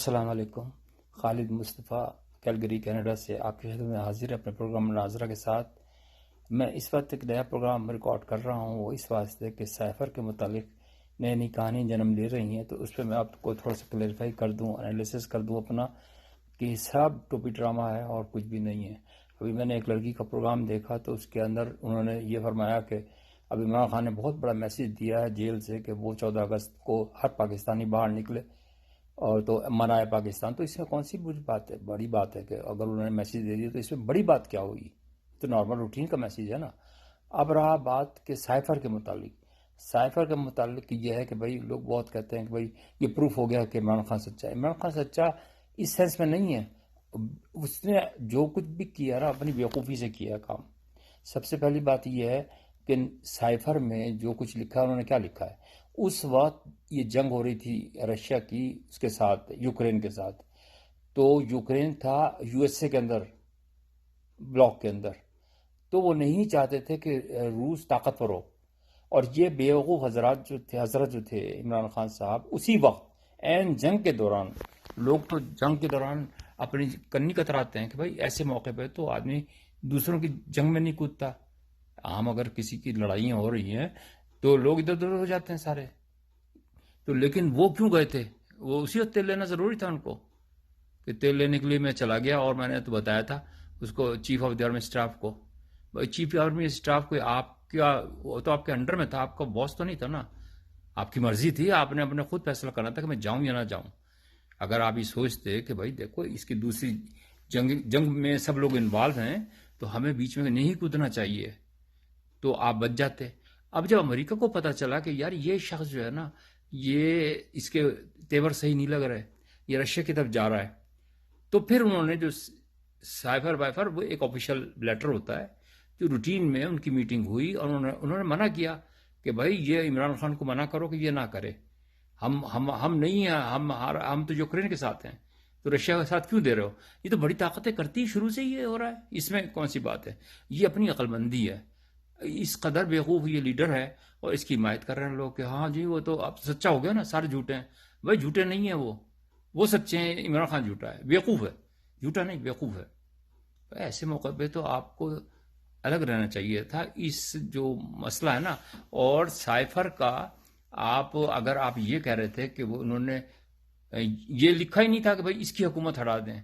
السلام علیکم. خالد مصطفیٰ Calgary Canada سے آپ کی خدمت میں حاضر ہے اپنے پروگرام مناظرہ کے ساتھ. میں اس وقت ایک نیا پروگرام ریکارڈ کر رہا ہوں، وہ اس واسطے کہ سائفر کے متعلق نئی نئی کہانی جنم لے رہی ہیں، تو اس پہ میں آپ کو تھوڑا سا کلیریفائی کر دوں، انالیسس کر دوں اپنا کہ حساب ٹوپی ڈرامہ ہے اور کچھ بھی نہیں ہے. ابھی میں نے ایک لڑکی کا پروگرام دیکھا تو اس کے اندر انہوں نے یہ فرمایا کہ ابھی عمران خان نے بہت بڑا میسیج دیا ہے جیل سے کہ وہ 14 اگست کو ہر پاکستانی باہر نکلے اور تو منائے پاکستان. تو اس میں کون سی بری بات ہے؟ بڑی بات ہے کہ اگر انہوں نے میسیج دے دیا تو اس میں بڑی بات کیا ہوگی؟ تو نارمل روٹین کا میسیج ہے نا. اب رہا بات کہ سائفر کے متعلق. سائفر کے متعلق یہ ہے کہ بھائی لوگ بہت کہتے ہیں کہ بھائی یہ پروف ہو گیا کہ عمران خان سچا ہے. عمران خان سچا اس سینس میں نہیں ہے، اس نے جو کچھ بھی کیا نا اپنی بیوقوفی سے کیا کام. سب سے پہلی بات یہ ہے کہ سائفر میں جو کچھ لکھا ہے انہوں نے کیا لکھا ہے. اس وقت یہ جنگ ہو رہی تھی رشیا کی اس کے ساتھ، یوکرین کے ساتھ. تو یوکرین تھا یو ایس اے کے اندر، بلاک کے اندر. تو وہ نہیں چاہتے تھے کہ روس طاقتور ہو. اور یہ بیوقوف حضرت جو تھے عمران خان صاحب، اسی وقت عین جنگ کے دوران، لوگ تو جنگ کے دوران اپنی کنی کتراتے ہیں کہ بھائی ایسے موقع پہ تو آدمی دوسروں کی جنگ میں نہیں کودتا. عام اگر کسی کی لڑائیاں ہو رہی ہیں تو لوگ ادھر ادھر ہو جاتے ہیں سارے. تو لیکن وہ کیوں گئے تھے؟ وہ اسی وقت تیل لینا ضروری تھا ان کو کہ تیل لینے کے لیے میں چلا گیا. اور میں نے تو بتایا تھا اس کو، chief of the army staff کو. چیف آرمی اسٹاف کو آپ کیا، وہ تو آپ کے انڈر میں تھا، آپ کا باس تو نہیں تھا نا. آپ کی مرضی تھی، آپ نے اپنے خود فیصلہ کرنا تھا کہ میں جاؤں یا نہ جاؤں. اگر آپ یہ سوچتے کہ بھائی دیکھو اس کی دوسری جنگ میں سب لوگ انوالو ہیں تو ہمیں بیچ میں نہیں کودنا چاہیے، تو آپ بچ جاتے. اب جب امریکہ کو پتا چلا کہ یار یہ شخص جو ہے نا، یہ اس کے تیور صحیح نہیں لگ رہے، یہ رشیا کی طرف جا رہا ہے، تو پھر انہوں نے جو سائفر وائفر، وہ ایک آفیشیل لیٹر ہوتا ہے جو روٹین میں ان کی میٹنگ ہوئی، اور انہوں نے منع کیا کہ بھائی یہ عمران خان کو منع کرو کہ یہ نہ کرے. ہم نہیں ہیں، ہم تو یوکرین کے ساتھ ہیں، تو رشیا کے ساتھ کیوں دے رہے ہو؟ یہ تو بڑی طاقتیں کرتی شروع سے ہی یہ ہو رہا ہے، اس میں کون سی بات ہے؟ یہ اپنی عقل مندی ہے. اس قدر بیوقوف یہ لیڈر ہے اور اس کی حمایت کر رہے ہیں لوگ کہ ہاں جی وہ تو اب سچا ہو گیا نا، سارے جھوٹے ہیں. بھائی جھوٹے نہیں ہیں، وہ سچے ہیں. عمران خان جھوٹا ہے، بیوقوف ہے، جھوٹا نہیں بیوقوف ہے. ایسے موقع پہ تو آپ کو الگ رہنا چاہیے تھا. اس جو مسئلہ ہے نا، اور سائفر کا، اگر آپ یہ کہہ رہے تھے کہ وہ انہوں نے یہ لکھا ہی نہیں تھا کہ بھائی اس کی حکومت ہٹا دیں.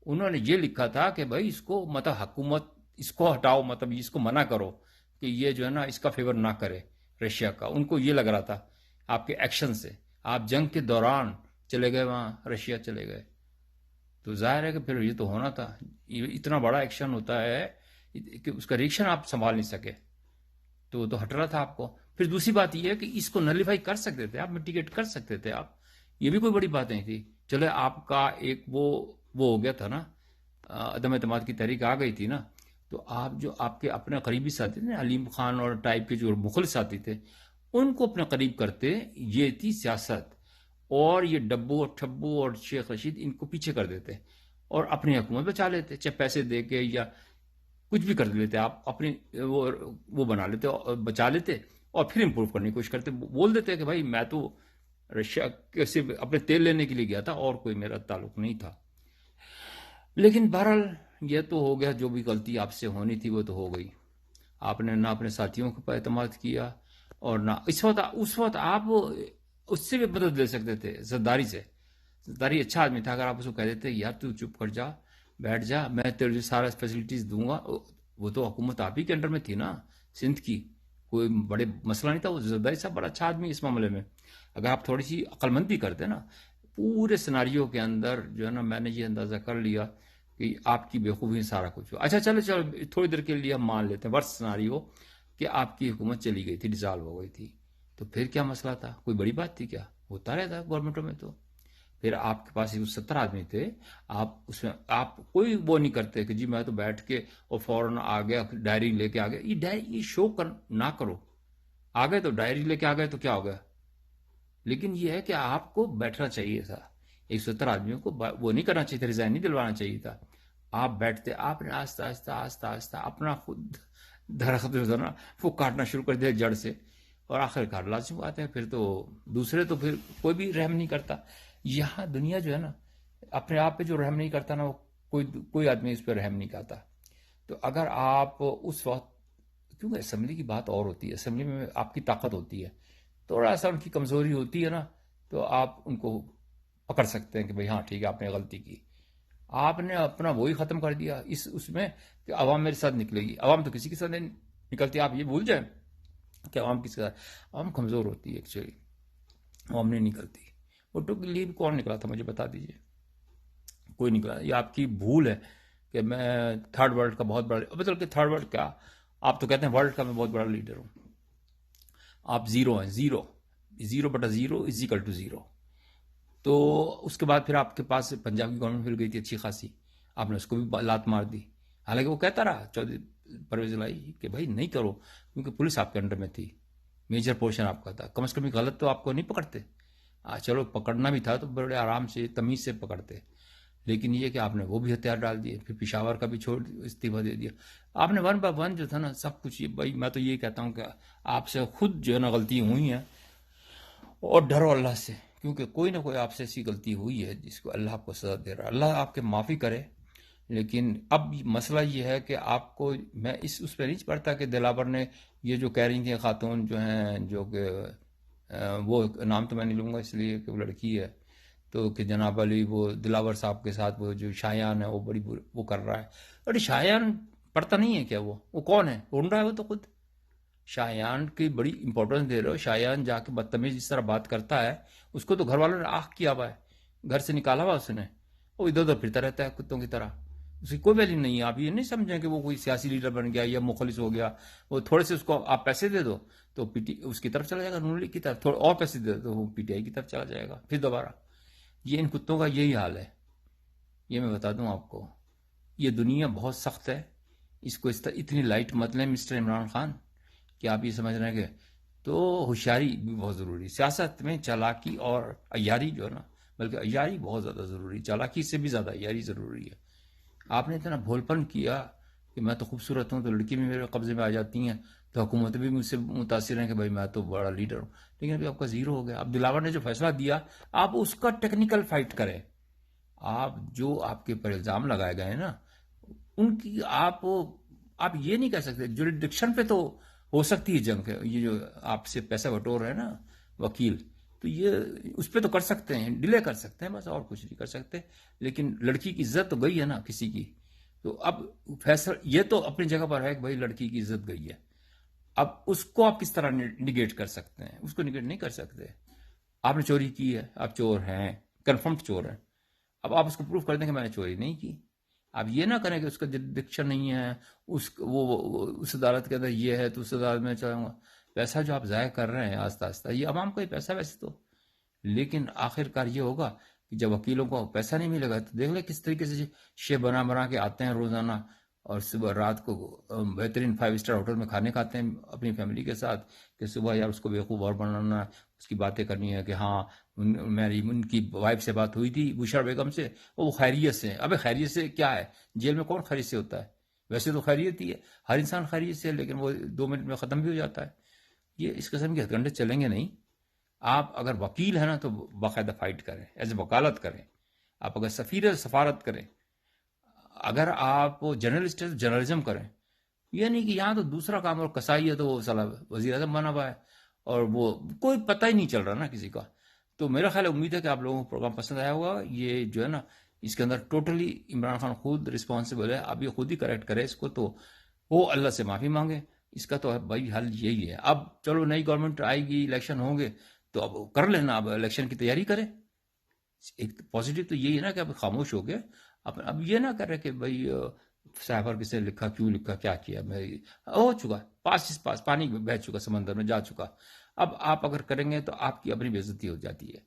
انہوں نے یہ لکھا تھا کہ بھائی اس کو مطلب حکومت اس کو ہٹاؤ، مطلب اس کو منع کرو کہ یہ جو ہے نا اس کا فیور نہ کرے رشیا کا. ان کو یہ لگ رہا تھا آپ کے ایکشن سے. آپ جنگ کے دوران چلے گئے وہاں، رشیا چلے گئے، تو ظاہر ہے کہ پھر یہ تو ہونا تھا. یہ اتنا بڑا ایکشن ہوتا ہے کہ اس کا ریئیکشن آپ سنبھال نہیں سکے، تو وہ تو ہٹ رہا تھا آپ کو. پھر دوسری بات یہ ہے کہ اس کو نلیفائی کر سکتے تھے آپ، میٹیگیٹ کر سکتے تھے آپ، یہ بھی کوئی بڑی بات نہیں تھی. چلے آپ کا ایک وہ ہو گیا تھا نا، عدم اعتماد کی تحریک آ گئی تھی نا، تو آپ جو آپ کے اپنے قریبی ساتھی تھے نا، علیم خان اور ٹائپ کے جو مخلص ساتھی تھے، ان کو اپنے قریب کرتے. یہ تھی سیاست. اور یہ ڈبو اور ٹھبو اور شیخ رشید ان کو پیچھے کر دیتے اور اپنی حکومت بچا لیتے، چاہے پیسے دے کے یا کچھ بھی کر لیتے. آپ اپنی وہ بنا لیتے، بچا لیتے، اور پھر امپروو کرنے کی کوشش کرتے. بول دیتے کہ بھائی میں تو رشیا کے صرف اپنے تیل لینے کے لیے گیا تھا اور کوئی میرا تعلق نہیں تھا. لیکن بہرحال یہ تو ہو گیا، جو بھی غلطی آپ سے ہونی تھی وہ تو ہو گئی. آپ نے نہ اپنے ساتھیوں کو اعتماد کیا، اور نہ اس وقت آپ اس سے بھی مدد لے سکتے تھے، زرداری سے. زرداری اچھا آدمی تھا. اگر آپ اس کو کہہ دیتے یار تو چپ کر جا، بیٹھ جا، میں تیرے سارا فیسلٹیز دوں گا. وہ تو حکومت آپ ہی کے انڈر میں تھی نا، سندھ کی، کوئی بڑے مسئلہ نہیں تھا. وہ زرداری صاحب بڑا اچھا آدمی اس معاملے میں. اگر آپ تھوڑی سی عقل مندی کرتے نا، پورے سناریو کے اندر جو ہے نا، میں نے یہ اندازہ کر لیا کہ آپ کی بیوقوفی سارا کچھ ہو. اچھا چلو تھوڑی دیر کے لیے ہم مان لیتے ہیں ورس سناریو کہ آپ کی حکومت چلی گئی تھی، ڈیزالو ہو گئی تھی، تو پھر کیا مسئلہ تھا؟ کوئی بڑی بات تھی کیا؟ ہوتا رہتا گورنمنٹوں میں. تو پھر آپ کے پاس 70 آدمی تھے، آپ اس میں آپ کوئی وہ نہیں کرتے کہ جی میں تو بیٹھ کے اور فوراً آ گیا، ڈائری لے کے آ گیا. یہ شو نہ کرو. آ گئے تو ڈائری لے کے آ گئے تو کیا ہو گیا؟ لیکن یہ ہے کہ آپ کو بیٹھنا چاہیے تھا. 170 آدمیوں کو وہ نہیں کرنا چاہیے تھا، ریزائن نہیں دلوانا چاہیے تھا. آپ بیٹھتے، آپ نے آہستہ آہستہ آہستہ آہستہ اپنا خود درخت جو تھا نا وہ کاٹنا شروع کر دیا جڑ سے. اور آخر کار لازم بات ہے، پھر تو دوسرے تو پھر کوئی بھی رحم نہیں کرتا. یہاں دنیا جو ہے نا اپنے آپ پہ جو رحم نہیں کرتا نا، وہ کوئی آدمی اس پہ رحم نہیں کرتا. تو اگر آپ اس وقت، کیونکہ اسمبلی کی بات اور ہوتی ہے، اسمبلی میں آپ کی طاقت ہوتی ہے، تھوڑا سا ان کی کمزوری ہوتی ہے نا، تو آپ ان کو پکڑ سکتے ہیں کہ بھئی ہاں ٹھیک ہے آپ نے غلطی کی. آپ نے اپنا وہی ختم کر دیا اس میں کہ عوام میرے ساتھ نکلے گی. عوام تو کسی کے ساتھ نہیں نکلتی. آپ یہ بھول جائیں کہ عوام کس کے ساتھ. عوام کمزور ہوتی ہے ایکچولی، عوام نہیں نکلتی. بھٹو کے لیے کون نکلا تھا مجھے بتا دیجئے. کوئی نکلا. یہ آپ کی بھول ہے کہ میں تھرڈ ورلڈ کا بہت بڑا، مطلب کہ تھرڈ ورلڈ کیا، آپ تو کہتے ہیں ورلڈ کا میں بہت بڑا لیڈر ہوں. آپ زیرو ہیں. زیرو بٹا zero is equal to zero. تو اس کے بعد پھر آپ کے پاس پنجاب کی گورنمنٹ پھر گئی تھی اچھی خاصی، آپ نے اس کو بھی لات مار دی. حالانکہ وہ کہتا رہا چودھری پرویز الہی کہ بھائی نہیں کرو، کیونکہ پولیس آپ کے انڈر میں تھی، میجر پورشن آپ کا تھا، کم از کم غلط تو آپ کو نہیں پکڑتے. چلو پکڑنا بھی تھا تو بڑے آرام سے تمیز سے پکڑتے. لیکن یہ کہ آپ نے وہ بھی ہتھیار ڈال دیے، پھر پشاور کا بھی چھوڑ استعفیٰ دے دیا. آپ نے ون بائی ون جو تھا نا سب کچھ. بھائی میں تو یہ کہتا ہوں کہ آپ سے خود جو ہے نا غلطی ہوئی ہیں، اور ڈرو اللہ سے، کیونکہ کوئی نہ کوئی آپ سے ایسی غلطی ہوئی ہے جس کو اللہ آپ کو سزا دے رہا ہے. اللہ آپ کے معافی کرے. لیکن اب مسئلہ یہ ہے کہ آپ کو، میں اس پہ نہیں پڑھتا کہ دلاور نے یہ جو کہہ رہی تھیں خاتون جو ہیں، جو کہ وہ نام تو میں نہیں لوں گا اس لیے کہ وہ لڑکی ہے، تو کہ جناب علی وہ دلاور صاحب کے ساتھ وہ جو شایان ہے وہ بڑی وہ کر رہا ہے. اور شایان پڑھتا نہیں ہے کیا؟ وہ کون ہے؟ ڈھونڈ رہا ہے وہ تو خود. شایان کی بڑی امپورٹنس دے رہے ہو. شایان جا کے بدتمیز جس طرح بات کرتا ہے، اس کو تو گھر والوں نے آہ کیا ہوا ہے، گھر سے نکالا ہوا اس نے. وہ ادھر ادھر پھرتا رہتا ہے کتوں کی طرح. اس کی کوئی ویلیو نہیں ہے. آپ یہ نہیں سمجھیں کہ وہ کوئی سیاسی لیڈر بن گیا یا مخلص ہو گیا. وہ تھوڑے سے اس کو آپ پیسے دے دو تو اس کی طرف چلا جائے گا، نون لیگ کی طرف. تھوڑے اور پیسے دے دو تو وہ پی ٹی آئی کی طرف چلا جائے گا پھر دوبارہ. یہ ان کتوں کا یہی حال ہے. یہ میں بتا دوں آپ کو، یہ دنیا بہت سخت ہے. اس کو اتنی لائٹ مت لیں مسٹر عمران خان کہ آپ یہ سمجھ رہے ہیں کہ. تو ہوشیاری بھی بہت ضروری. سیاست میں چالاکی اور عیاری جو ہے نا، بلکہ عیاری بہت زیادہ ضروری، چالاکی سے بھی زیادہ عیاری ضروری ہے. آپ نے اتنا بھولپن کیا کہ میں تو خوبصورت ہوں تو لڑکی بھی میرے قبضے میں آ جاتی ہیں، تو حکومتیں بھی مجھ سے متاثر ہیں کہ بھائی میں تو بڑا لیڈر ہوں. لیکن ابھی آپ کا زیرو ہو گیا. اب دلاور نے جو فیصلہ دیا، آپ اس کا ٹیکنیکل فائٹ کریں. آپ جو آپ کے اوپر الزام لگائے گئے ہیں نا، ان کی آپ یہ نہیں کہہ سکتے. جوریڈکشن پہ تو ہو سکتی ہے جنگ. یہ جو آپ سے پیسہ بٹور رہے ہیں نا وکیل، تو یہ اس پہ تو کر سکتے ہیں، ڈیلے کر سکتے ہیں، بس اور کچھ نہیں کر سکتے. لیکن لڑکی کی عزت تو گئی ہے نا کسی کی. تو اب فیصلہ یہ تو اپنی جگہ پر ہے کہ بھائی لڑکی کی عزت گئی ہے. اب اس کو آپ کس طرح نگیٹ کر سکتے ہیں؟ اس کو نگیٹ نہیں کر سکتے. آپ نے چوری کی ہے، آپ چور ہیں، کنفرمڈ چور ہیں. اب آپ اس کو پروف کر دیں کہ میں نے چوری نہیں کی. آپ یہ نہ کریں کہ اس کا جریڈکشن نہیں ہے، اس عدالت کے اندر یہ ہے تو اس عدالت میں چاہوں گا. پیسہ جو آپ ضائع کر رہے ہیں آہستہ آہستہ، یہ عوام کا ہی پیسہ ویسے تو. لیکن آخر کار یہ ہوگا کہ جب وکیلوں کو پیسہ نہیں ملے گا تو دیکھ لیں کس طریقے سے شے بنا کے آتے ہیں روزانہ، اور صبح رات کو بہترین 5 اسٹار ہوٹل میں کھانے کھاتے ہیں اپنی فیملی کے ساتھ، کہ صبح یار اس کو بیوقوف اور بنانا، اس کی باتیں کرنی ہے کہ ہاں میری ان کی وائف سے بات ہوئی تھی بشرا بیگم سے، وہ خیریت سے ہیں. ابے خیریت سے کیا ہے؟ جیل میں کون خیریت سے ہوتا ہے؟ ویسے تو خیریت ہی ہے، ہر انسان خیریت سے ہے، لیکن وہ 2 منٹ میں ختم بھی ہو جاتا ہے. یہ اس قسم کے ہتھ کنڈے چلیں گے نہیں. آپ اگر وکیل ہیں نا تو باقاعدہ فائٹ کریں، ایز اے وکالت کریں. آپ اگر سفیر سفارت کریں، اگر آپ جرنلسٹ ہیں تو جرنلزم کریں. یہ نہیں کہ یہاں تو دوسرا کام، اور کسائی ہے تو وہ صلاح وزیر اعظم بنا ہوا ہے اور وہ کوئی پتہ ہی نہیں چل رہا نا کسی کا. تو میرا خیال امید ہے کہ آپ لوگوں کو پروگرام پسند آیا ہوگا. یہ جو ہے نا اس کے اندر ٹوٹلی عمران خان خود رسپانسبل ہے. اب یہ خود ہی کریکٹ کرے اس کو، تو وہ اللہ سے معافی مانگے. اس کا تو بھائی حل یہی ہے. اب چلو نئی گورنمنٹ آئے گی، الیکشن ہوں گے تو اب کر لینا، اب الیکشن کی تیاری کریں. ایک پازیٹیو تو یہی ہے نا کہ اب خاموش ہو گئے. اب یہ نہ کرے کہ بھائی سائفر کس نے لکھا، کیوں لکھا، کیا کیا. میں ہو چکا، پاس پانی بہہ چکا، سمندر میں جا چکا. اب آپ اگر کریں گے تو آپ کی اپنی بے عزتی ہو جاتی ہے.